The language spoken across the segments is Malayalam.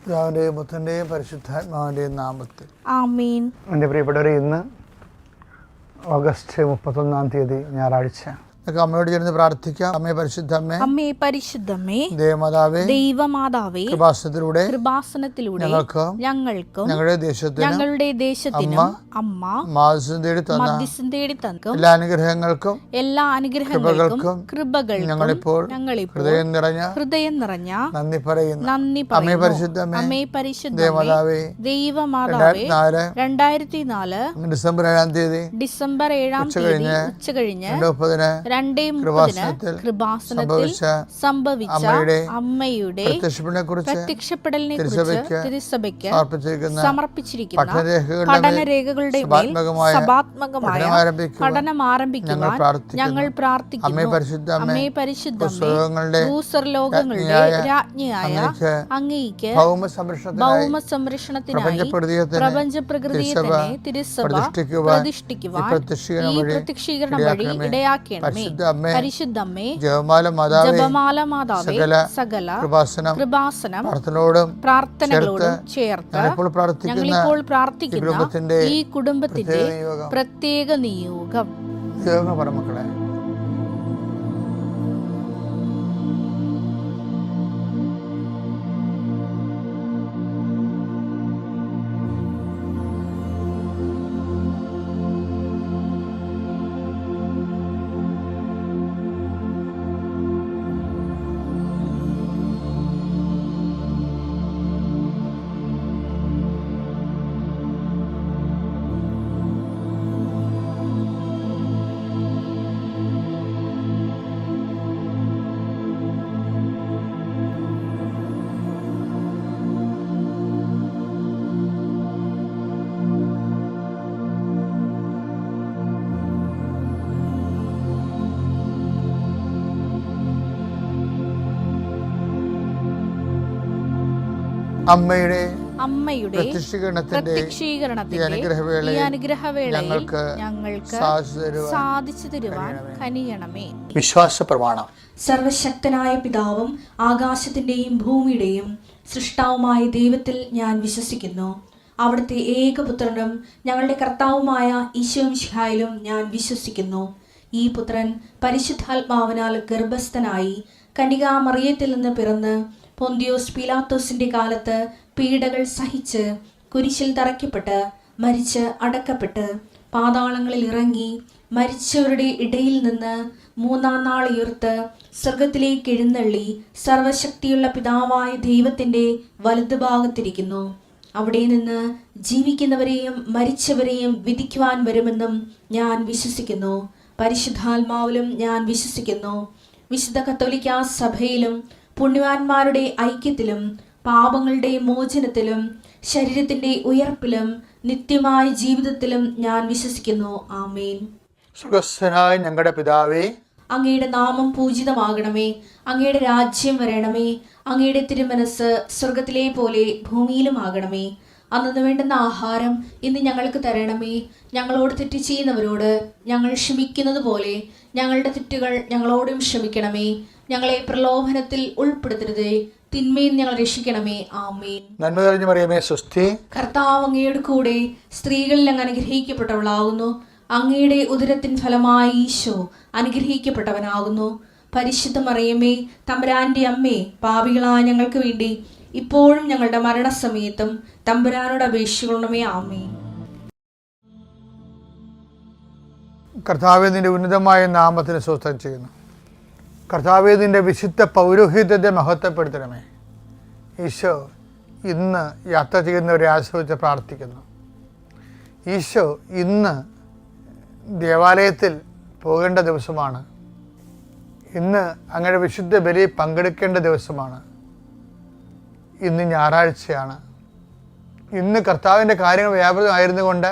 പിതാവിൻ്റെയും പുത്രൻ്റെയും പരിശുദ്ധാത്മാവിൻ്റെയും നാമത്തിൽ ആമേൻ. എൻ്റെ പ്രിയപ്പെട്ടവരെ, ഇന്ന് ഓഗസ്റ്റ് 31 ഞായറാഴ്ച. അമ്മയോട് ചേർന്ന് പ്രാർത്ഥിക്കാം. അമ്മേ പരിശുദ്ധമ്മേ, അമ്മേ പരിശുദ്ധമ്മേ, ദേവമാതാവേ, ദൈവമാതാവേ, കൃപാസനത്തിലൂടെ ഞങ്ങൾക്കും ഞങ്ങളുടെ ദേശത്തിനും അമ്മ മധ്യസ്ഥം തേടി തന്ന എല്ലാ അനുഗ്രഹങ്ങൾക്കും കൃപകൾക്കും ഞങ്ങളിപ്പോൾ ഹൃദയം നിറഞ്ഞ നന്ദി പറയുന്നു. അമ്മേ പരിശുദ്ധമ്മേ, ദേവമാതാവേ, 2004 ഡിസംബർ 7 ഉച്ചകഴിഞ്ഞ് 2:30 കൃപാസനത്തിൽ സംഭവിച്ച അമ്മയുടെ പ്രത്യക്ഷപ്പെടലിനെ കുറിച്ച് തിരുസഭയ്ക്ക് സമർപ്പിച്ചിരിക്കുന്ന പഠനരേഖകളുടെ മേൽ സഭാത്മകമായ പഠനം ആരംഭിക്കുവാൻ ഞങ്ങൾ പ്രാർത്ഥിക്കുന്നു. അമ്മേ പരിശുദ്ധമ്മേ, ഭൂസ്വർലോകങ്ങളുടെ രാജ്ഞിയായ അങ്ങേയ്ക്ക് ഭൗമസംരക്ഷണത്തിനായി പ്രപഞ്ചപ്രകൃതിയെ തന്നെ തിരുസഭ പ്രതിഷ്ഠിക്കുവാൻ ഈ പ്രത്യക്ഷീകരണം വഴി ഇടയാക്കണമേ. പരിശുദ്ധമ്മേ, ജപമാല മാതാവേ, സകല കൃപാസനം പ്രാർത്ഥനകളോടും ചേർത്ത് ഞങ്ങളിപ്പോൾ പ്രാർത്ഥിക്കുന്ന ഈ കുടുംബത്തിന്റെ പ്രത്യേക നിയോഗം. മക്കളെ, അമ്മയുടെ പ്രത്യക്ഷീകരണത്തിന്റെ ഈ അനുഗ്രഹവേളയിൽ ഞങ്ങൾക്ക് സാധിച്ചു തരുവാൻ കനിയണമേ. വിശ്വാസ പ്രമാണം. സർവശക്തനായ പിതാവും ആകാശത്തിന്റെയും ഭൂമിയുടെയും സൃഷ്ടാവുമായ ദൈവത്തിൽ ഞാൻ വിശ്വസിക്കുന്നു. അവിടുത്തെ ഏകപുത്രനും ഞങ്ങളുടെ കർത്താവുമായ ഈശോമിശിഹായിലും ഞാൻ വിശ്വസിക്കുന്നു. ഈ പുത്രൻ പരിശുദ്ധാത്മാവിനാൽ ഗർഭസ്ഥനായി കന്യകാമറിയത്തിൽ നിന്ന് പിറന്ന് പൊന്തിയോസ് പീലാത്തോസിന്റെ കാലത്ത് പീഡകൾ സഹിച്ച് കുരിശിൽ തറയ്ക്കപ്പെട്ട് മരിച്ച് അടക്കപ്പെട്ട് പാതാളങ്ങളിൽ ഇറങ്ങി മരിച്ചവരുടെ ഇടയിൽ നിന്ന് 3-ാം നാൾ ഉയർത്ത് സ്വർഗത്തിലേക്ക് എഴുന്നള്ളി സർവശക്തിയുള്ള പിതാവായ ദൈവത്തിന്റെ വലതുഭാഗത്തിരിക്കുന്നു. അവിടെ നിന്ന് ജീവിക്കുന്നവരെയും മരിച്ചവരെയും വിധിക്കുവാൻ വരുമെന്നും ഞാൻ വിശ്വസിക്കുന്നു. പരിശുദ്ധാത്മാവിലും ഞാൻ വിശ്വസിക്കുന്നു. വിശുദ്ധ കത്തോലിക്കാ സഭയിലും പുണ്യവാന്മാരുടെ ഐക്യത്തിലും പാപങ്ങളുടെ മോചനത്തിലും ശരീരത്തിന്റെ ഉയർപ്പിലും നിത്യമായ ജീവിതത്തിലും ഞാൻ വിശ്വസിക്കുന്നു. ആമേൻ. സ്വർഗ്ഗസ്ഥനായ ഞങ്ങളുടെ പിതാവേ, അങ്ങയുടെ നാമം പൂജിതമാകണമേ. അങ്ങയുടെ രാജ്യം വരണമേ. അങ്ങയുടെ തിരുമനസ് സ്വർഗത്തിലെ പോലെ ഭൂമിയിലും ആകണമേ. അന്നു വേണ്ടുന്ന ആഹാരം ഇന്ന് ഞങ്ങൾക്ക് തരണമേ. ഞങ്ങളോട് തെറ്റ് ചെയ്യുന്നവരോട് ഞങ്ങൾ ക്ഷമിക്കുന്നത് പോലെ ഞങ്ങളുടെ തെറ്റുകൾ ഞങ്ങളോടും ക്ഷമിക്കണമേ. ഞങ്ങളെ പ്രലോഭനത്തിൽ ഉൾപ്പെടുത്തരുതേ, തിന്മയിൽ ഞങ്ങൾ രക്ഷിക്കണമേ. ആമേൻ. നന്മ നിറഞ്ഞ മറിയമേ, സ്വസ്തി. കർത്താവ് അങ്ങയുടെ കൂടെ സ്ത്രീകളിൽ അങ്ങ് അനുഗ്രഹിക്കപ്പെട്ടവളാകുന്നു. അങ്ങയുടെ ഉദരത്തിൻ ഫലമായി ഈശോ അനുഗ്രഹിക്കപ്പെട്ടവനാകുന്നു. പരിശുദ്ധ മറിയമേ, തമ്പുരാന്റെ അമ്മേ, പാപികളായ ഞങ്ങൾക്ക് വേണ്ടി ഇപ്പോഴും ഞങ്ങളുടെ മരണസമയത്തും തമ്പുരാനോട് അപേക്ഷിക്കണമേ. ആമേൻ. കർത്താവേ, നിന്റെ ഉന്നതമായ നാമത്തിന് സ്തോത്രം ചെയ്യുന്നു. കർത്താവേ, നിന്റെ വിശുദ്ധ പൗരോഹിത്യത്തെ മഹത്വപ്പെടുത്തണമേ. ഈശോ ഇന്ന് യാത്ര ചെയ്യുന്നവരെ ആശ്രയിച്ച് പ്രാർത്ഥിക്കുന്നു. ഈശോ ഇന്ന് ദേവാലയത്തിൽ പോകേണ്ട ദിവസമാണ്. ഇന്ന് അങ്ങയുടെ വിശുദ്ധ ബലി പങ്കെടുക്കേണ്ട ദിവസമാണ്. ഇന്ന് ഞായറാഴ്ചയാണ്. ഇന്ന് കർത്താവിൻ്റെ കാര്യങ്ങൾ വ്യാപൃതമായിരുന്നു കൊണ്ട്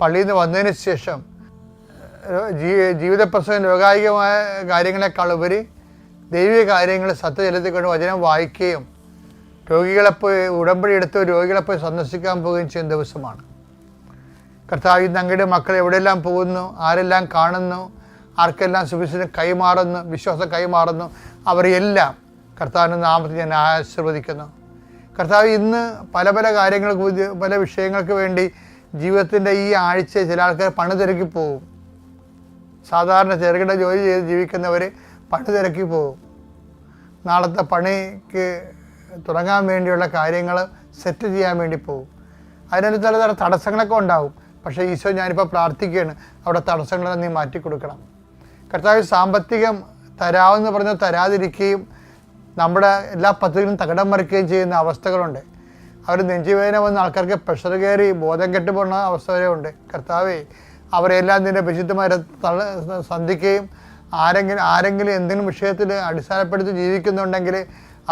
പള്ളിയിൽ നിന്ന് വന്നതിന് ശേഷം ജീവിത പ്രസവം ലോകായികമായ കാര്യങ്ങളെക്കാൾ ഉപരി ദൈവിക കാര്യങ്ങൾ സത്യജലത്തിൽ കൊണ്ട് വചനം വായിക്കുകയും രോഗികളെപ്പോയി ഉടമ്പടി എടുത്ത് രോഗികളെപ്പോയി സന്ദർശിക്കാൻ പോവുകയും ചെയ്യുന്ന ദിവസമാണ്. കർത്താവ് ഇന്ന് അങ്ങയുടെ മക്കൾ എവിടെയെല്ലാം പോകുന്നു, ആരെല്ലാം കാണുന്നു, ആർക്കെല്ലാം സുവിശേഷം കൈമാറുന്നു, വിശ്വാസം കൈമാറുന്നു, അവരെല്ലാം കർത്താവിൻ്റെ നാമത്തിൽ ഞാൻ ആശീർവദിക്കുന്നു. കർത്താവ് ഇന്ന് പല പല കാര്യങ്ങൾക്ക് പല വിഷയങ്ങൾക്ക് വേണ്ടി ജീവിതത്തിൻ്റെ ഈ ആഴ്ച ചില ആൾക്കാർ പണി തിരക്കി പോകും. സാധാരണ ചെറുകിട ജോലി ചെയ്ത് ജീവിക്കുന്നവർ പണി തിരക്കി പോകും. നാളത്തെ പണിക്ക് തുടങ്ങാൻ വേണ്ടിയുള്ള കാര്യങ്ങൾ സെറ്റ് ചെയ്യാൻ വേണ്ടി പോകും. അതിനൊരു തരം തടസ്സങ്ങളൊക്കെ ഉണ്ടാവും. പക്ഷേ ഈശോ, ഞാനിപ്പോൾ പ്രാർത്ഥിക്കുകയാണ്, അവിടെ തടസ്സങ്ങളെല്ലാം നീ മാറ്റി കൊടുക്കണം. കർത്താവ് സാമ്പത്തികം തരാമെന്ന് പറഞ്ഞ് തരാതിരിക്കുകയും നമ്മുടെ എല്ലാ പദ്ധതികളും തകിടം മറിക്കുകയും ചെയ്യുന്ന അവസ്ഥകളുണ്ട്. അവർ നെഞ്ചുവേദന വന്ന ആൾക്കാർക്ക് പ്രഷർ കയറി ബോധം കെട്ടുപോകുന്ന അവസ്ഥ വരെ ഉണ്ട്. കർത്താവേ, അവരെല്ലാം നിൻ്റെ വിശുദ്ധമാരെ സന്ധിക്കുകയും ആരെങ്കിലും എന്തെങ്കിലും വിഷയത്തിൽ അടിസ്ഥാനപ്പെടുത്തി ജീവിക്കുന്നുണ്ടെങ്കിൽ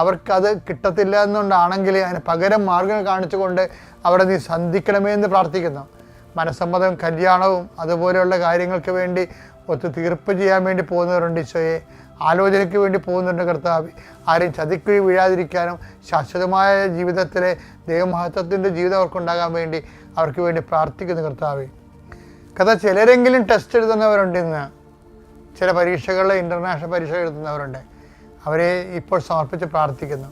അവർക്കത് കിട്ടത്തില്ല എന്നുകൊണ്ടാണെങ്കിൽ അതിന് പകരം മാർഗം കാണിച്ചുകൊണ്ട് അവിടെ നീ സന്ധിക്കണമേ എന്ന് പ്രാർത്ഥിക്കുന്നു. മനസ്സമ്മതവും കല്യാണവും അതുപോലെയുള്ള കാര്യങ്ങൾക്ക് വേണ്ടി ഒത്തുതീർപ്പ് ചെയ്യാൻ വേണ്ടി പോകുന്നവരുണ്ട്. ഈശോയെ, ആലോചനയ്ക്ക് വേണ്ടി പോകുന്നുണ്ട്. കർത്താവ്, ആരെയും ചതിക്കുഴി വീഴാതിരിക്കാനും ശാശ്വതമായ ജീവിതത്തിലെ ദൈവമഹത്വത്തിൻ്റെ ജീവിതം അവർക്കുണ്ടാകാൻ വേണ്ടി അവർക്ക് വേണ്ടി പ്രാർത്ഥിക്കുന്നു. കർത്താവ്, ചിലരെങ്കിലും ടെസ്റ്റ് എഴുതുന്നവരുണ്ട്. ഇന്ന് ചില പരീക്ഷകളിൽ ഇൻ്റർനാഷണൽ പരീക്ഷ എഴുതുന്നവരുണ്ട്. അവരെ ഇപ്പോൾ സമർപ്പിച്ച് പ്രാർത്ഥിക്കുന്നു.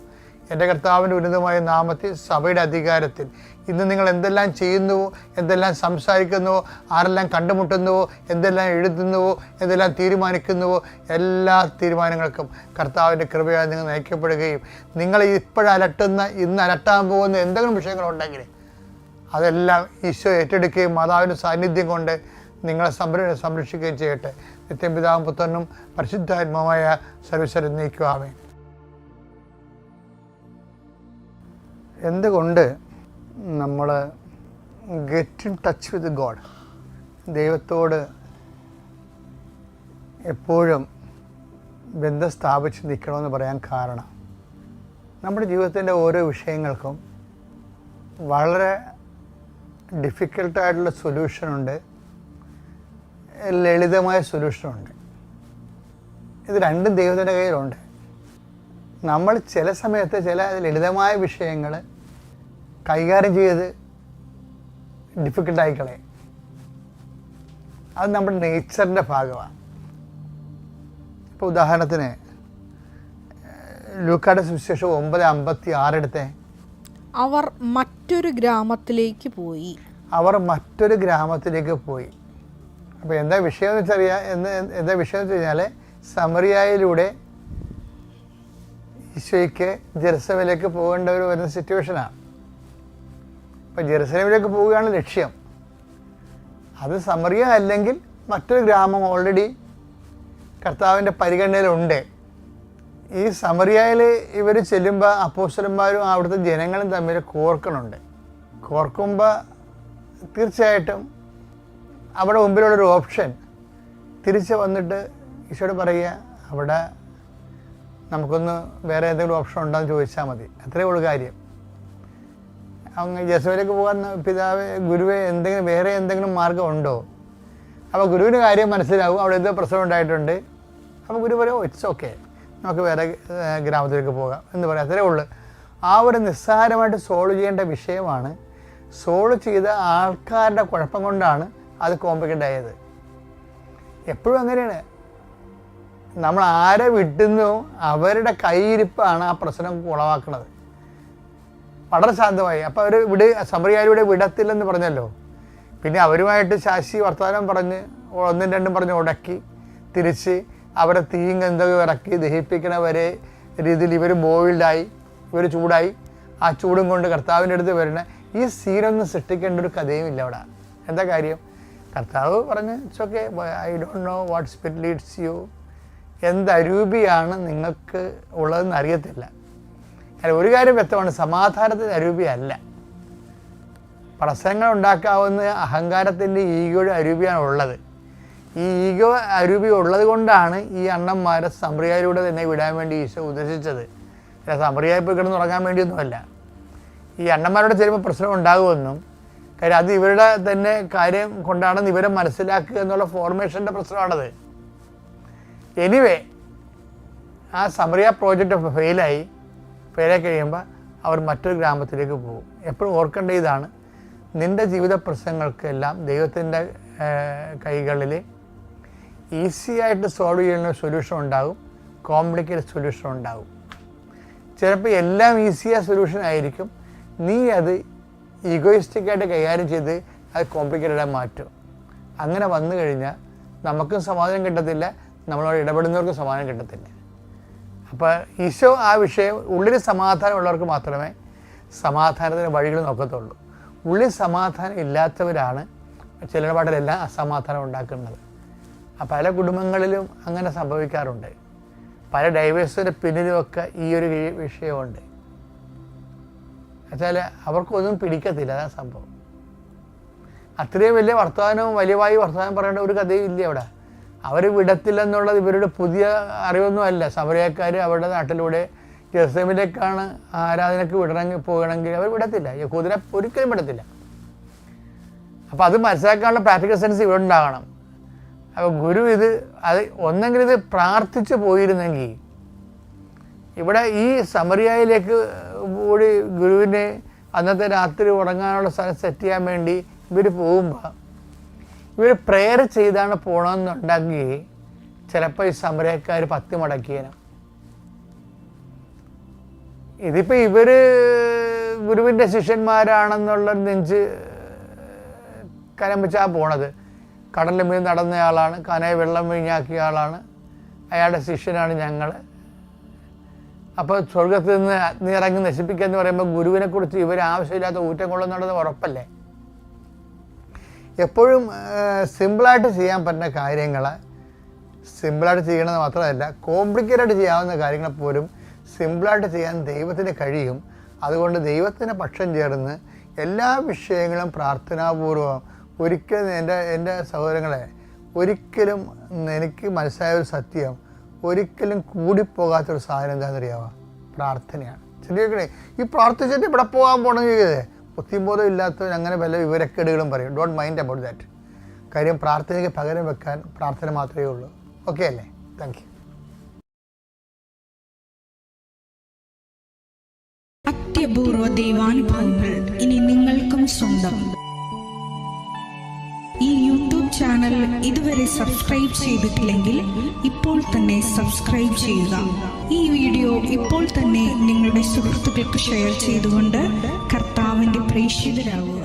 എൻ്റെ കർത്താവിൻ്റെ ഉന്നതമായ നാമത്തിൽ സഭയുടെ അധികാരത്തിൽ ഇന്ന് നിങ്ങൾ എന്തെല്ലാം ചെയ്യുന്നുവോ, എന്തെല്ലാം സംസാരിക്കുന്നുവോ, ആരെല്ലാം കണ്ടുമുട്ടുന്നുവോ, എന്തെല്ലാം എഴുതുന്നുവോ, എന്തെല്ലാം തീരുമാനിക്കുന്നുവോ, എല്ലാ തീരുമാനങ്ങൾക്കും കർത്താവിൻ്റെ കൃപയാൽ നിങ്ങൾ നയിക്കപ്പെടുകയും നിങ്ങൾ ഇപ്പോഴലട്ടുന്ന ഇന്ന് അലട്ടാൻ പോകുന്ന എന്തെങ്കിലും വിഷയങ്ങളുണ്ടെങ്കിൽ അതെല്ലാം ഈശോ ഏറ്റെടുക്കുകയും മാതാവിൻ്റെ സാന്നിധ്യം കൊണ്ട് നിങ്ങളെ സംരക്ഷിക്കുകയും ചെയ്യട്ടെ. നിത്യം പിതാവും പുത്രനും പരിശുദ്ധാത്മാവായ സർവ്വീശ്വരൻ നീക്കുവാമേ. എന്തുകൊണ്ട് നമ്മൾ get in touch with God, ദൈവത്തോട് എപ്പോഴും ബന്ധം സ്ഥാപിച്ച് നിൽക്കണമെന്ന് പറയാൻ കാരണം, നമ്മുടെ ജീവിതത്തിൻ്റെ ഓരോ വിഷയങ്ങൾക്കും വളരെ ഡിഫിക്കൽട്ടായിട്ടുള്ള സൊല്യൂഷനുണ്ട്, ലളിതമായ സൊല്യൂഷനുണ്ട്. ഇത് രണ്ടും ദൈവത്തിൻ്റെ കയ്യിലുണ്ട്. നമ്മൾ ചില സമയത്ത് ചില ലളിതമായ വിഷയങ്ങൾ കൈകാര്യം ചെയ്ത് ഡിഫിക്കൽട്ടായി കളയും. അത് നമ്മുടെ നേച്ചറിൻ്റെ ഭാഗമാണ്. ഇപ്പോൾ ഉദാഹരണത്തിന് ലൂക്കായുടെ സുവിശേഷം 9:56 എടുത്തേ. അവർ മറ്റൊരു ഗ്രാമത്തിലേക്ക് പോയി. അപ്പോൾ എന്താ വിഷയം എന്ന് വെച്ച് കഴിഞ്ഞാൽ സമറിയയിലൂടെ ഈശോയ്ക്ക് ജെറുസലേമിലേക്ക് പോകേണ്ട വരുന്ന സിറ്റുവേഷനാണ്. അപ്പോൾ ജെറുസലേമിലേക്ക് പോവുകയാണ് ലക്ഷ്യം. അത് സമറിയ അല്ലെങ്കിൽ മറ്റൊരു ഗ്രാമം ഓൾറെഡി കർത്താവിൻ്റെ പരിഗണനയിലുണ്ട്. ഈ സമറിയയിൽ ഇവർ ചെല്ലുമ്പോൾ അപ്പോസ്തലന്മാരും അവിടുത്തെ ജനങ്ങളും തമ്മിൽ കോർക്കുമ്പോൾ തീർച്ചയായിട്ടും അവിടെ മുമ്പിലുള്ളൊരു ഓപ്ഷൻ തിരിച്ച് വന്നിട്ട് ഈശോയോട് പറയുക, അവിടെ നമുക്കൊന്ന് വേറെ എന്തെങ്കിലും ഓപ്ഷൻ ഉണ്ടോയെന്ന് ചോദിച്ചാൽ മതി. അത്രയേ ഉള്ളൂ കാര്യം. അങ്ങ് ജെറുസലേമിലേക്ക് പോകാൻ പിതാവേ, ഗുരുവേ, വേറെ എന്തെങ്കിലും മാർഗം ഉണ്ടോ? അപ്പോൾ ഗുരുവിന് കാര്യം മനസ്സിലാവും, അവിടെ എന്തോ പ്രശ്നം ഉണ്ടായിട്ടുണ്ട്. അപ്പോൾ ഗുരു പറയും, ഇറ്റ്സ് ഓക്കെ, നമുക്ക് വേറെ ഗ്രാമത്തിലേക്ക് പോകാം എന്ന് പറയാം. അത്രയേ ഉള്ളൂ. ആ ഒരു നിസ്സാരമായിട്ട് സോൾവ് ചെയ്യേണ്ട വിഷയമാണ്. സോൾവ് ചെയ്ത ആൾക്കാരുടെ കുഴപ്പം കൊണ്ടാണ് അത് കോംപ്ലിക്കേറ്റ് ആയത്. എപ്പോഴും അങ്ങനെയാണ്. നമ്മൾ ആരെ വിട്ടുന്നു അവരുടെ കയ്യിരിപ്പാണ് ആ പ്രശ്നം കുളവാക്കുന്നത്. വളരെ ശാന്തമായി. അപ്പോൾ അവർ സമറിയയിലൂടെ വിടത്തില്ലെന്ന് പറഞ്ഞല്ലോ. പിന്നെ അവരുമായിട്ട് ശാശി വർത്തമാനം പറഞ്ഞ് 1-2 പറഞ്ഞ് ഉടക്കി തിരിച്ച് അവരെ തീയും ഗന്ധവും ഇറക്കി ദഹിപ്പിക്കണ വരെ രീതിയിൽ ഇവർ ബോയിൽഡായി, ഇവർ ചൂടായി. ആ ചൂടും കൊണ്ട് കർത്താവിൻ്റെ അടുത്ത് വരുന്ന ഈ സീനൊന്നും സൃഷ്ടിക്കേണ്ട ഒരു കഥയും ഇല്ല അവിടെ. എന്താ കാര്യം? കർത്താവ് പറഞ്ഞ് it's okay, I don't know what spirit Leeds U. എന്ത് അരൂപിയാണ് നിങ്ങൾക്ക് ഉള്ളതെന്ന് അറിയത്തില്ല. ഒരു കാര്യം വ്യക്തമാണ്, സമാധാനത്തിന് അരൂപിയല്ല. പ്രശ്നങ്ങൾ ഉണ്ടാക്കാവുന്ന അഹങ്കാരത്തിൻ്റെ ഈഗോയുടെ അരൂപിയാണ് ഉള്ളത്. ഈ ഈഗോ അരൂപി ഉള്ളത് കൊണ്ടാണ് ഈ അണ്ണന്മാരെ സമറിയയിലൂടെ തന്നെ വിടാൻ വേണ്ടി ഈശോ ഉദ്ദേശിച്ചത്. അല്ല, സമറിയായി പോയി കിടന്ന് ഉറങ്ങാൻ വേണ്ടിയൊന്നുമല്ല. ഈ അണ്ണന്മാരോട് ചെല്ലുമ്പോൾ പ്രശ്നം ഉണ്ടാകുമെന്നും, കാര്യം അത് ഇവരുടെ തന്നെ കാര്യം കൊണ്ടാണെന്ന് ഇവരെ മനസ്സിലാക്കുക എന്നുള്ള ഫോർമേഷൻ്റെ പ്രശ്നമാണത്. എനിവേ, ആ സമറിയ പ്രോജക്റ്റ് ഫെയിലായി കഴിയുമ്പോൾ അവർ മറ്റൊരു ഗ്രാമത്തിലേക്ക് പോകും. എപ്പോഴും ഓർക്കേണ്ട ഇതാണ്, നിൻ്റെ ജീവിത പ്രശ്നങ്ങൾക്കെല്ലാം ദൈവത്തിൻ്റെ കൈകളിൽ ഈസി ആയിട്ട് സോൾവ് ചെയ്യുന്ന സൊല്യൂഷൻ ഉണ്ടാകും, കോംപ്ലിക്കേറ്റഡ് സൊല്യൂഷൻ ഉണ്ടാകും. ചിലപ്പോൾ എല്ലാം ഈസിയായ സൊല്യൂഷൻ ആയിരിക്കും, നീ അത് ഈഗോയിസ്റ്റിക്കായിട്ട് കൈകാര്യം ചെയ്ത് അത് കോംപ്ലിക്കേറ്റഡായി മാറ്റും. അങ്ങനെ വന്നു കഴിഞ്ഞാൽ നമുക്കും സമാധാനം കിട്ടത്തില്ല, നമ്മളോട് ഇടപെടുന്നവർക്കും സമാധാനം കിട്ടത്തില്ല. അപ്പോൾ ഈശോ ആ വിഷയം ഉള്ളിൽ സമാധാനമുള്ളവർക്ക് മാത്രമേ സമാധാനത്തിന് വഴികൾ നോക്കത്തുള്ളൂ. ഉള്ളിൽ സമാധാനം ഇല്ലാത്തവരാണ് ചിലരുടെ പാട്ടിലെല്ലാം അസമാധാനം ഉണ്ടാക്കുന്നത്. പല കുടുംബങ്ങളിലും അങ്ങനെ സംഭവിക്കാറുണ്ട്. പല ഡൈവേഴ്സിൻ്റെ പിന്നിലുമൊക്കെ ഈ ഒരു വിഷയമുണ്ട്. എന്നുവെച്ചാൽ അവർക്കൊന്നും പിടിക്കത്തില്ല, അതാണ് സംഭവം. അത്രയും വലിയ വർത്തമാനവും വലിയവായി വർത്തമാനം പറയേണ്ട ഒരു കഥയും ഇല്ല അവിടെ. അവർ വിടത്തില്ലെന്നുള്ളത് ഇവരുടെ പുതിയ അറിവൊന്നും അല്ല. സമരക്കാർ അവരുടെ നാട്ടിലൂടെ ജെറുസലേമിലേക്കാണ് ആരാധനയ്ക്ക് പോകണമെങ്കിൽ അവർ വിടത്തില്ല, യഹൂദനെ ഒരിക്കലും വിടത്തില്ല. അപ്പോൾ അത് മനസ്സിലാക്കാനുള്ള പ്രാക്ടിക്കൽ സെൻസ് ഇവിടെ ഉണ്ടാകണം. അപ്പോൾ ഗുരു ഒന്നെങ്കിൽ ഇത് പ്രാർത്ഥിച്ച് പോയിരുന്നെങ്കിൽ, ഇവിടെ ഈ സമറിയയിലേക്ക് കൂടി ഗുരുവിനെ അന്നത്തെ രാത്രി ഉറങ്ങാനുള്ള സ്ഥലം സെറ്റ് ചെയ്യാൻ വേണ്ടി ഇവർ പോകുമ്പോൾ ഇവർ പ്രെയർ ചെയ്താണ് പോകണമെന്നുണ്ടെങ്കിൽ ചിലപ്പോൾ ഈ സമരക്കാർ 10 മടക്കിയേനും. ഇതിപ്പോൾ ഇവർ ഗുരുവിൻ്റെ ശിഷ്യന്മാരാണെന്നുള്ള നെഞ്ച് കരം വെച്ചാൽ പോണത്. കടലിൽ മീൻ നടന്നയാളാണ്, കനയെ വെള്ളം വീഞ്ഞാക്കിയ ആളാണ്, അയാളുടെ ശിഷ്യനാണ് ഞങ്ങൾ. അപ്പോൾ സ്വർഗത്തിൽ നിന്ന് നീ ഇറങ്ങി നശിപ്പിക്കുക എന്ന് പറയുമ്പോൾ ഗുരുവിനെക്കുറിച്ച് ഇവർ ആവശ്യമില്ലാത്ത ഊറ്റം കൊള്ളുന്നുള്ളത് ഉറപ്പല്ലേ? എപ്പോഴും സിമ്പിളായിട്ട് ചെയ്യാൻ പറ്റുന്ന കാര്യങ്ങൾ സിമ്പിളായിട്ട് ചെയ്യണമെന്ന് മാത്രമല്ല, കോംപ്ലിക്കേറ്റഡ് ചെയ്യാവുന്ന കാര്യങ്ങൾ പോലും സിമ്പിളായിട്ട് ചെയ്യാൻ ദൈവത്തിന് കഴിയും. അതുകൊണ്ട് ദൈവത്തിന് പക്ഷം ചേർന്ന് എല്ലാ വിഷയങ്ങളും പ്രാർത്ഥനാപൂർവം ഒരിക്കലും എൻ്റെ സഹോദരങ്ങളെ, ഒരിക്കലും എനിക്ക് മനസ്സിലായ ഒരു സത്യം, ഒരിക്കലും കൂടിപ്പോകാത്തൊരു സാധനം എന്താണെന്നറിയാമോ? പ്രാർത്ഥനയാണ്. ശരിയാക്കണേ, ഈ പ്രാർത്ഥിച്ചിട്ട് ഇവിടെ പോകാൻ പോകണമെങ്കിൽ ബുദ്ധിബോധം ഇല്ലാത്തവർ അങ്ങനെ വല്ല വിവരക്കേടുകളും പറയും. Don't mind about that. കാര്യം പ്രാർത്ഥനയ്ക്ക് പകരം വെക്കാൻ പ്രാർത്ഥന മാത്രമേ ഉള്ളൂ. ഓക്കെ അല്ലേ? Thank you. അത്യപൂർവ ദൈവാനുഭവങ്ങൾ ഇനി നിങ്ങൾക്കും സ്വന്തം. ഈ യൂട്യൂബ് ചാനൽ ഇതുവരെ സബ്സ്ക്രൈബ് ചെയ്തിട്ടില്ലെങ്കിൽ ഇപ്പോൾ തന്നെ സബ്സ്ക്രൈബ് ചെയ്യുക. ഈ വീഡിയോ ഇപ്പോൾ തന്നെ നിങ്ങളുടെ സുഹൃത്തുക്കൾക്ക് ഷെയർ ചെയ്തുകൊണ്ട് കർത്താവിൻ്റെ പ്രേക്ഷിതരാകുക.